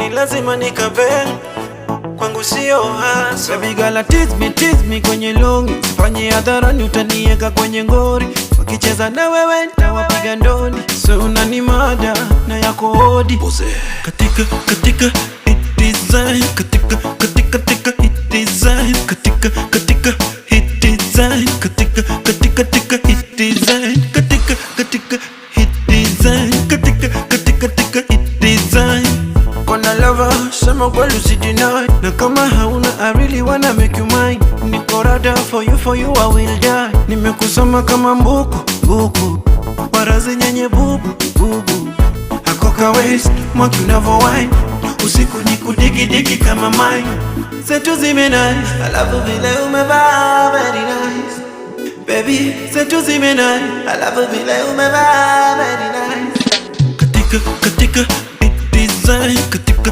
ni lazima nikabeng, kwangu sio hasa. Baby girl tease me kwenye longi, sifanye hadharani utanieka kwenye ngori. Wakicheza na wewe nitawapiga ndoni, so unanimada na yako hodi. Katika hit design, katika hit design, katika hit design, katika hit design, katika hit design, katika hit design. Kona lover, sema kweli usideny, na kama hauna I really wanna make you mine. Niko rada for you I will die. Nimekusoma kama mbuku, warazi nyenye bubu. Hakoka waist, mwaki unavo wine, usiku ni kudigi kama mine. Zetu zimenai, alafu vile umevaa very nice. Baby, zetu zimenai, alafu vile umevaa very nice. Katika hit design, katika